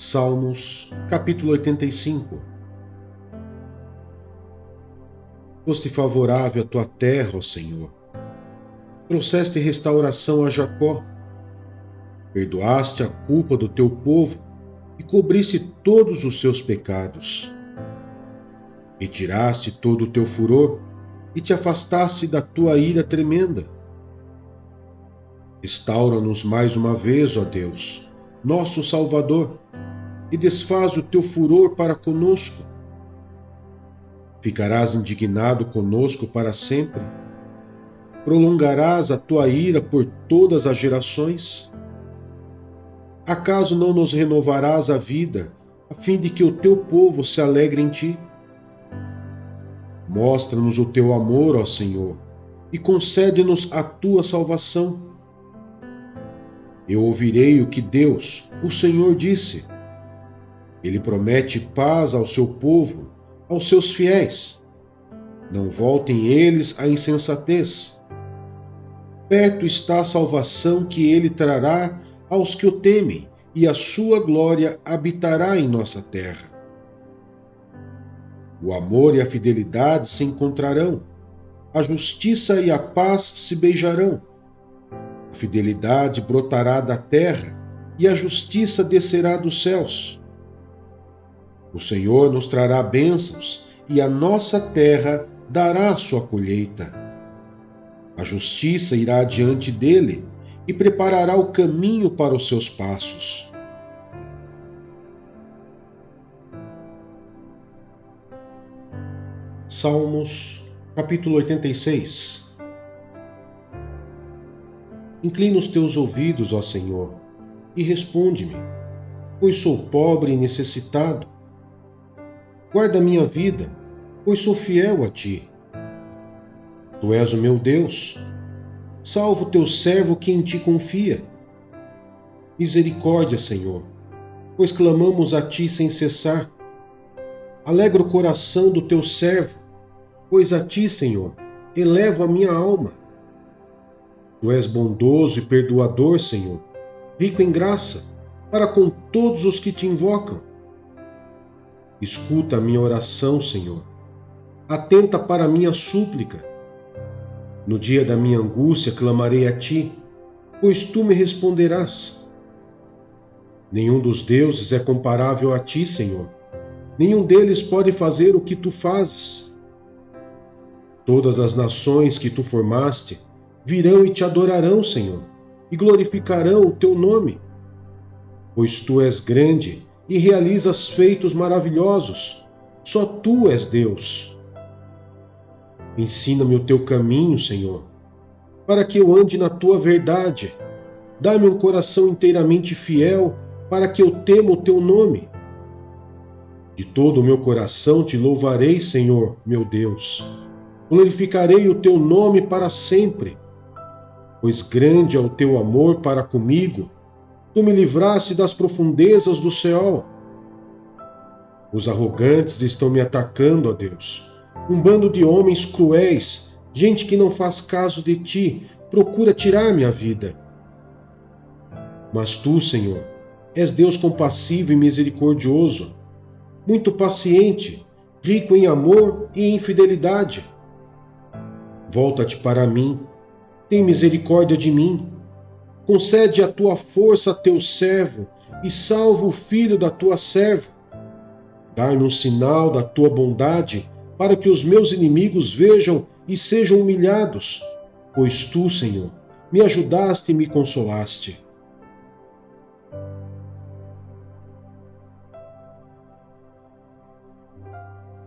Salmos, capítulo 85. Foste favorável à tua terra, ó Senhor. Trouxeste restauração a Jacó. Perdoaste a culpa do teu povo e cobriste todos os seus pecados. Retiraste todo o teu furor e te afastaste da tua ira tremenda. Restaura-nos mais uma vez, ó Deus, nosso Salvador, e desfaz o teu furor para conosco. Ficarás indignado conosco para sempre? Prolongarás a tua ira por todas as gerações? Acaso não nos renovarás a vida, a fim de que o teu povo se alegre em ti? Mostra-nos o teu amor, ó Senhor, e concede-nos a tua salvação. Eu ouvirei o que Deus, o Senhor, disse. Ele promete paz ao seu povo, aos seus fiéis. Não voltem eles à insensatez. Perto está a salvação que ele trará aos que o temem, e a sua glória habitará em nossa terra. O amor e a fidelidade se encontrarão, a justiça e a paz se beijarão. A fidelidade brotará da terra, e a justiça descerá dos céus. O Senhor nos trará bênçãos, e a nossa terra dará a sua colheita. A justiça irá diante dele, e preparará o caminho para os seus passos. Salmos, capítulo 86. Inclina os teus ouvidos, ó Senhor, e responde-me, pois sou pobre e necessitado. Guarda minha vida, pois sou fiel a ti. Tu és o meu Deus. Salva o teu servo que em ti confia. Misericórdia, Senhor, pois clamamos a ti sem cessar. Alegra o coração do teu servo, pois a ti, Senhor, elevo a minha alma. Tu és bondoso e perdoador, Senhor, rico em graça, para com todos os que te invocam. Escuta a minha oração, Senhor. Atenta para a minha súplica. No dia da minha angústia clamarei a ti, pois tu me responderás. Nenhum dos deuses é comparável a ti, Senhor. Nenhum deles pode fazer o que tu fazes. Todas as nações que tu formaste virão e te adorarão, Senhor, e glorificarão o teu nome. Pois tu és grande e realizas feitos maravilhosos. Só tu és Deus. Ensina-me o teu caminho, Senhor, para que eu ande na tua verdade. Dá-me um coração inteiramente fiel, para que eu tema o teu nome. De todo o meu coração te louvarei, Senhor, meu Deus. Glorificarei o teu nome para sempre, pois grande é o teu amor para comigo. Tu me livraste das profundezas do Seol. Os arrogantes estão me atacando, ó Deus. Um bando de homens cruéis, gente que não faz caso de ti, procura tirar minha vida. Mas tu, Senhor, és Deus compassivo e misericordioso, muito paciente, rico em amor e em fidelidade. Volta-te para mim, tem misericórdia de mim. Concede a tua força a teu servo e salva o filho da tua serva. Dá-me um sinal da tua bondade, para que os meus inimigos vejam e sejam humilhados, pois tu, Senhor, me ajudaste e me consolaste.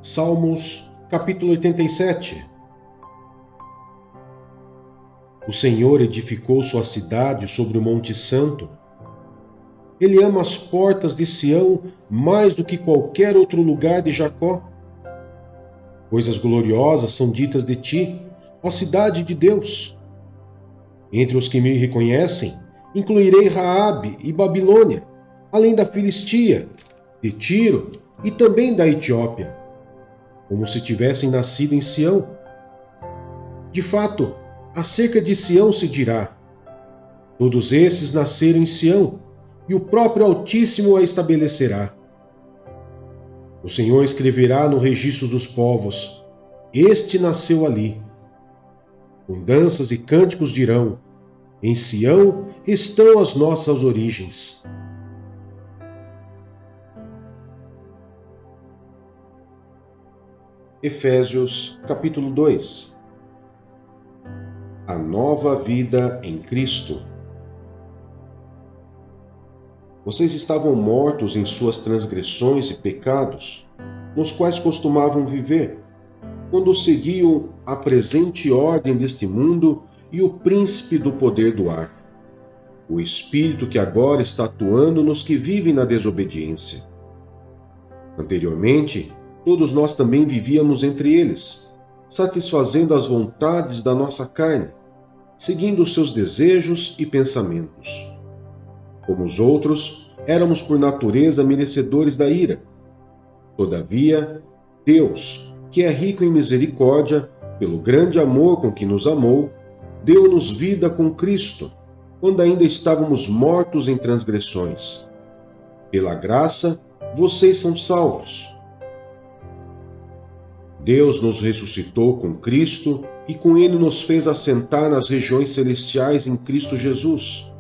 Salmos, capítulo 87. O Senhor edificou sua cidade sobre o Monte Santo. Ele ama as portas de Sião mais do que qualquer outro lugar de Jacó. Coisas gloriosas são ditas de ti, ó cidade de Deus. Entre os que me reconhecem, incluirei Raabe e Babilônia, além da Filistia, de Tiro e também da Etiópia, como se tivessem nascido em Sião. De fato, acerca de Sião se dirá: todos esses nasceram em Sião, e o próprio Altíssimo a estabelecerá. O Senhor escreverá no registro dos povos: este nasceu ali. Com danças e cânticos dirão: em Sião estão as nossas origens. Efésios capítulo 2. A nova vida em Cristo. Vocês estavam mortos em suas transgressões e pecados, nos quais costumavam viver, quando seguiam a presente ordem deste mundo e o príncipe do poder do ar, o espírito que agora está atuando nos que vivem na desobediência. Anteriormente, todos nós também vivíamos entre eles, satisfazendo as vontades da nossa carne, seguindo os seus desejos e pensamentos. Como os outros, éramos por natureza merecedores da ira. Todavia, Deus, que é rico em misericórdia, pelo grande amor com que nos amou, deu-nos vida com Cristo, quando ainda estávamos mortos em transgressões. Pela graça, vocês são salvos. Deus nos ressuscitou com Cristo e com Ele nos fez assentar nas regiões celestiais em Cristo Jesus,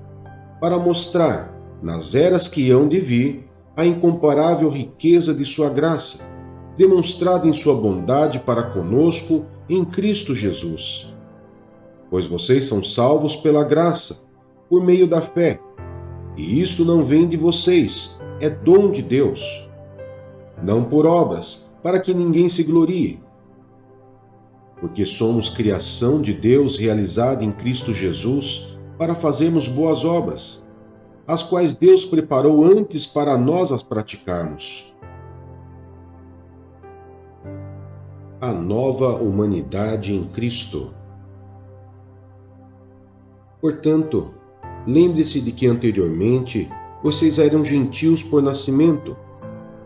para mostrar, nas eras que hão de vir, a incomparável riqueza de sua graça, demonstrada em sua bondade para conosco em Cristo Jesus. Pois vocês são salvos pela graça, por meio da fé, e isto não vem de vocês, é dom de Deus. Não por obras, para que ninguém se glorie. Porque somos criação de Deus realizada em Cristo Jesus para fazermos boas obras, as quais Deus preparou antes para nós as praticarmos. A nova humanidade em Cristo. Portanto, lembre-se de que anteriormente vocês eram gentios por nascimento,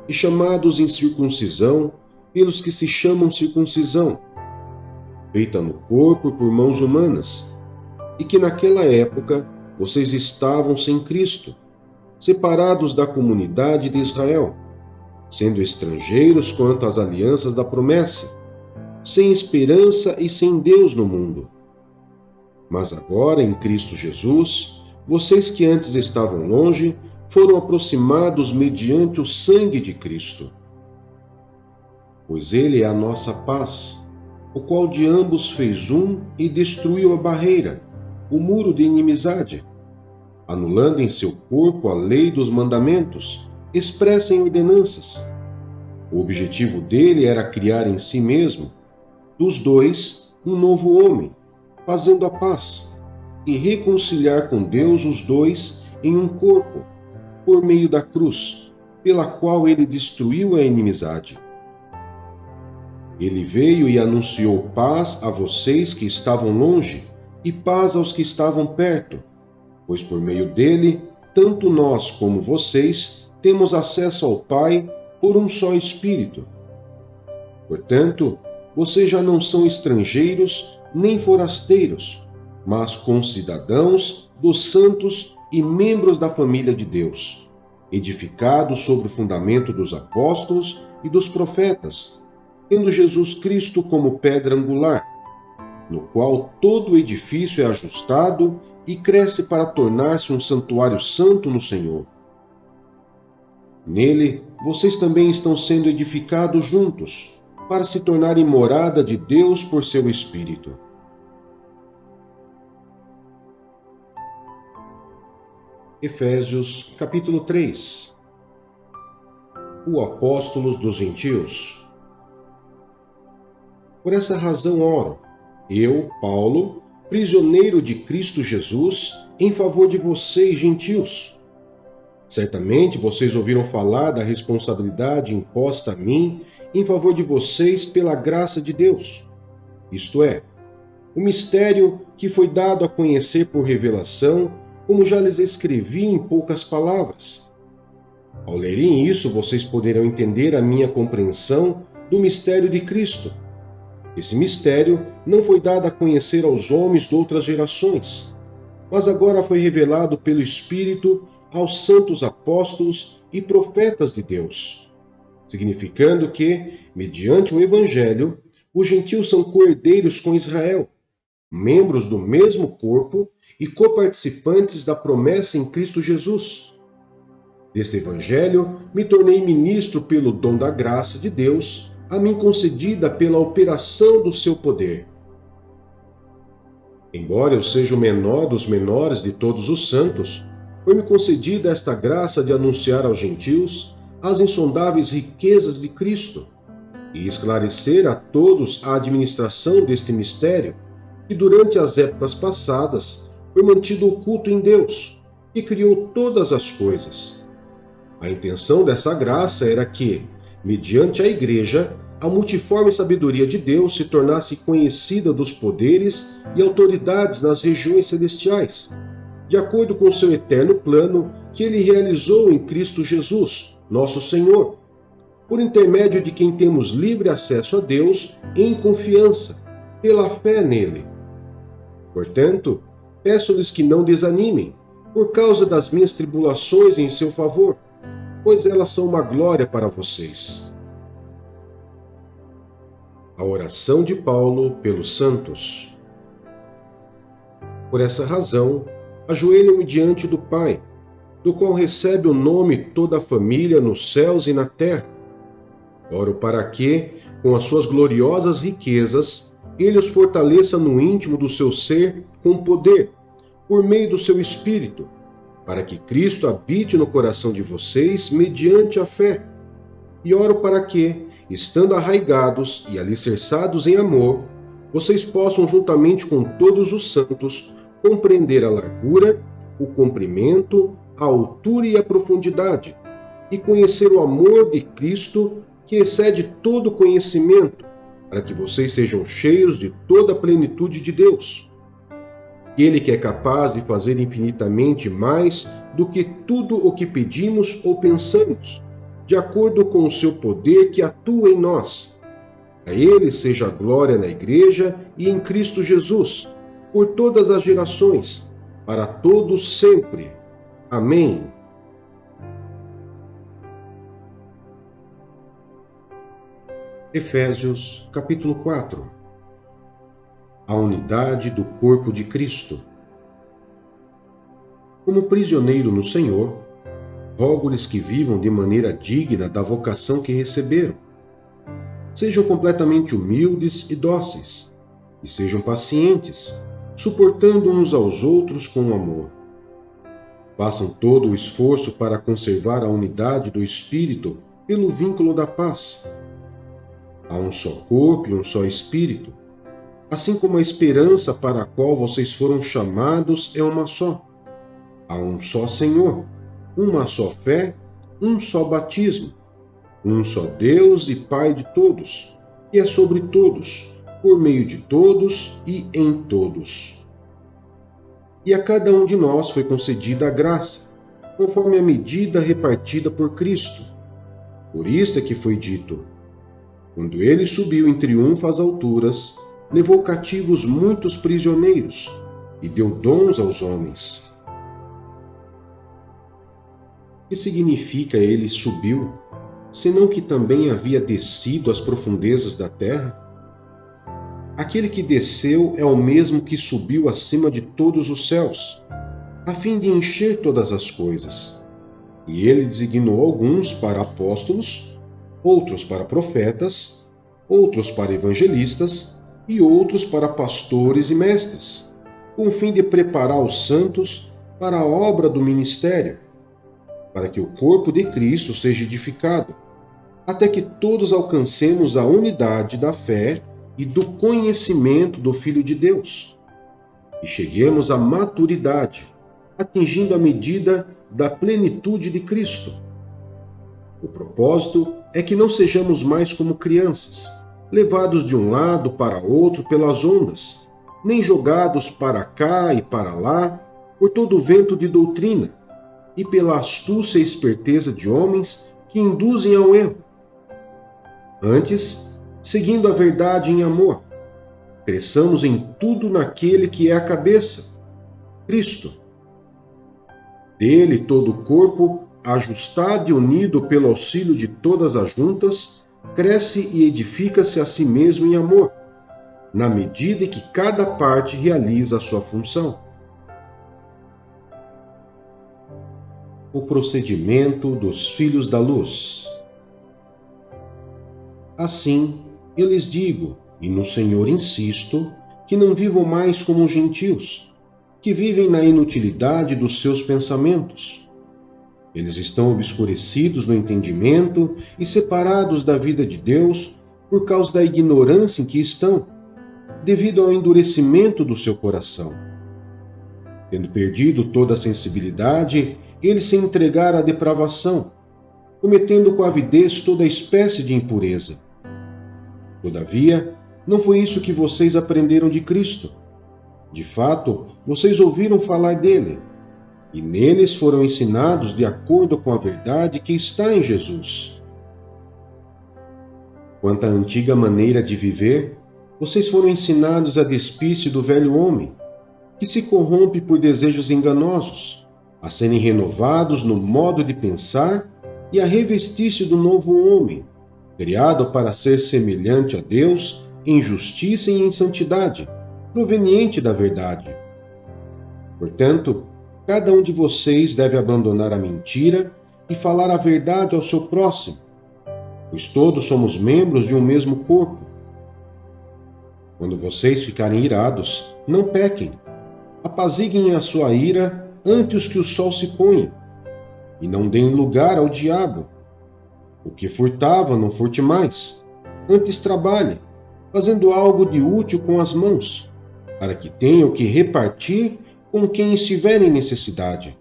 e chamados em circuncisão pelos que se chamam circuncisão, feita no corpo por mãos humanas, e que naquela época vocês estavam sem Cristo, separados da comunidade de Israel, sendo estrangeiros quanto às alianças da promessa, sem esperança e sem Deus no mundo. Mas agora, em Cristo Jesus, vocês que antes estavam longe, foram aproximados mediante o sangue de Cristo. Pois Ele é a nossa paz, o qual de ambos fez um e destruiu a barreira, o muro de inimizade, anulando em seu corpo a lei dos mandamentos, expressa em ordenanças. O objetivo dele era criar em si mesmo, dos dois, um novo homem, fazendo a paz, e reconciliar com Deus os dois em um corpo, por meio da cruz, pela qual ele destruiu a inimizade. Ele veio e anunciou paz a vocês que estavam longe e paz aos que estavam perto, pois por meio dele, tanto nós como vocês temos acesso ao Pai por um só Espírito. Portanto, vocês já não são estrangeiros nem forasteiros, mas concidadãos dos santos e membros da família de Deus, edificados sobre o fundamento dos apóstolos e dos profetas, tendo Jesus Cristo como pedra angular, no qual todo o edifício é ajustado e cresce para tornar-se um santuário santo no Senhor. Nele, vocês também estão sendo edificados juntos, para se tornarem morada de Deus por seu Espírito. Efésios capítulo 3. O Apóstolos dos Gentios. Por essa razão oro, eu, Paulo, prisioneiro de Cristo Jesus, em favor de vocês, gentios. Certamente vocês ouviram falar da responsabilidade imposta a mim em favor de vocês pela graça de Deus. Isto é, o mistério que foi dado a conhecer por revelação, como já lhes escrevi em poucas palavras. Ao lerem isso, vocês poderão entender a minha compreensão do mistério de Cristo. Esse mistério não foi dado a conhecer aos homens de outras gerações, mas agora foi revelado pelo Espírito aos santos apóstolos e profetas de Deus, significando que, mediante o Evangelho, os gentios são coerdeiros com Israel, membros do mesmo corpo e coparticipantes da promessa em Cristo Jesus. Deste Evangelho, me tornei ministro pelo dom da graça de Deus, a mim concedida pela operação do seu poder. Embora eu seja o menor dos menores de todos os santos, foi-me concedida esta graça de anunciar aos gentios as insondáveis riquezas de Cristo e esclarecer a todos a administração deste mistério, que durante as épocas passadas foi mantido oculto em Deus, que criou todas as coisas. A intenção dessa graça era que, mediante a Igreja, a multiforme sabedoria de Deus se tornasse conhecida dos poderes e autoridades nas regiões celestiais, de acordo com seu eterno plano que ele realizou em Cristo Jesus, nosso Senhor, por intermédio de quem temos livre acesso a Deus em confiança, pela fé nele. Portanto, peço-lhes que não desanimem, por causa das minhas tribulações em seu favor, pois elas são uma glória para vocês. A oração de Paulo pelos santos. Por essa razão, ajoelho-me diante do Pai, do qual recebe o nome toda a família nos céus e na terra. Oro para que, com as suas gloriosas riquezas, ele os fortaleça no íntimo do seu ser com poder, por meio do seu Espírito, para que Cristo habite no coração de vocês mediante a fé. E oro para que, estando arraigados e alicerçados em amor, vocês possam, juntamente com todos os santos, compreender a largura, o comprimento, a altura e a profundidade, e conhecer o amor de Cristo, que excede todo conhecimento, para que vocês sejam cheios de toda a plenitude de Deus. Ele que é capaz de fazer infinitamente mais do que tudo o que pedimos ou pensamos, de acordo com o seu poder que atua em nós. A ele seja a glória na Igreja e em Cristo Jesus, por todas as gerações, para todos sempre. Amém. Efésios, capítulo 4. A unidade do corpo de Cristo. Como prisioneiro no Senhor, rogo-lhes que vivam de maneira digna da vocação que receberam. Sejam completamente humildes e dóceis, e sejam pacientes, suportando uns aos outros com amor. Façam todo o esforço para conservar a unidade do Espírito pelo vínculo da paz. Há um só corpo e um só Espírito, assim como a esperança para a qual vocês foram chamados é uma só. Há um só Senhor, uma só fé, um só batismo, um só Deus e Pai de todos, que é sobre todos, por meio de todos e em todos. E a cada um de nós foi concedida a graça, conforme a medida repartida por Cristo. Por isso é que foi dito: quando ele subiu em triunfo às alturas, levou cativos muitos prisioneiros e deu dons aos homens. O que significa ele subiu, senão que também havia descido às profundezas da terra? Aquele que desceu é o mesmo que subiu acima de todos os céus, a fim de encher todas as coisas. E ele designou alguns para apóstolos, outros para profetas, outros para evangelistas e outros para pastores e mestres, com o fim de preparar os santos para a obra do ministério, para que o corpo de Cristo seja edificado, até que todos alcancemos a unidade da fé e do conhecimento do Filho de Deus, e cheguemos à maturidade, atingindo a medida da plenitude de Cristo. O propósito é que não sejamos mais como crianças, levados de um lado para outro pelas ondas, nem jogados para cá e para lá por todo o vento de doutrina e pela astúcia e esperteza de homens que induzem ao erro. Antes, seguindo a verdade em amor, cresçamos em tudo naquele que é a cabeça, Cristo. Dele todo o corpo, ajustado e unido pelo auxílio de todas as juntas, cresce e edifica-se a si mesmo em amor, na medida em que cada parte realiza a sua função. O procedimento dos filhos da luz. Assim, eu lhes digo, e no Senhor insisto, que não vivam mais como os gentios, que vivem na inutilidade dos seus pensamentos. Eles estão obscurecidos no entendimento e separados da vida de Deus por causa da ignorância em que estão, devido ao endurecimento do seu coração. Tendo perdido toda a sensibilidade, eles se entregaram à depravação, cometendo com avidez toda espécie de impureza. Todavia, não foi isso que vocês aprenderam de Cristo. De fato, vocês ouviram falar dele, e neles foram ensinados de acordo com a verdade que está em Jesus. Quanto à antiga maneira de viver, vocês foram ensinados a despir-se do velho homem, que se corrompe por desejos enganosos, a serem renovados no modo de pensar e a revestir-se do novo homem, criado para ser semelhante a Deus em justiça e em santidade, proveniente da verdade. Portanto, cada um de vocês deve abandonar a mentira e falar a verdade ao seu próximo, pois todos somos membros de um mesmo corpo. Quando vocês ficarem irados, não pequem. Apaziguem a sua ira antes que o sol se ponha, e não deem lugar ao diabo. O que furtava, não furte mais. Antes trabalhe, fazendo algo de útil com as mãos, para que tenha o que repartir com quem estiver em necessidade.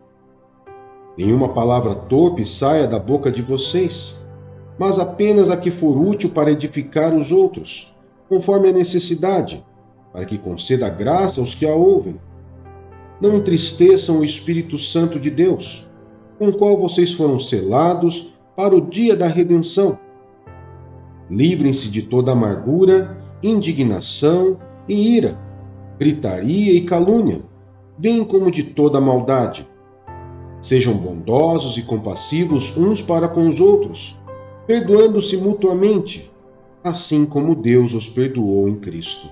Nenhuma palavra torpe saia da boca de vocês, mas apenas a que for útil para edificar os outros, conforme a necessidade, para que conceda graça aos que a ouvem. Não entristeçam o Espírito Santo de Deus, com o qual vocês foram selados para o dia da redenção. Livrem-se de toda amargura, indignação e ira, gritaria e calúnia, bem como de toda maldade. Sejam bondosos e compassivos uns para com os outros, perdoando-se mutuamente, assim como Deus os perdoou em Cristo.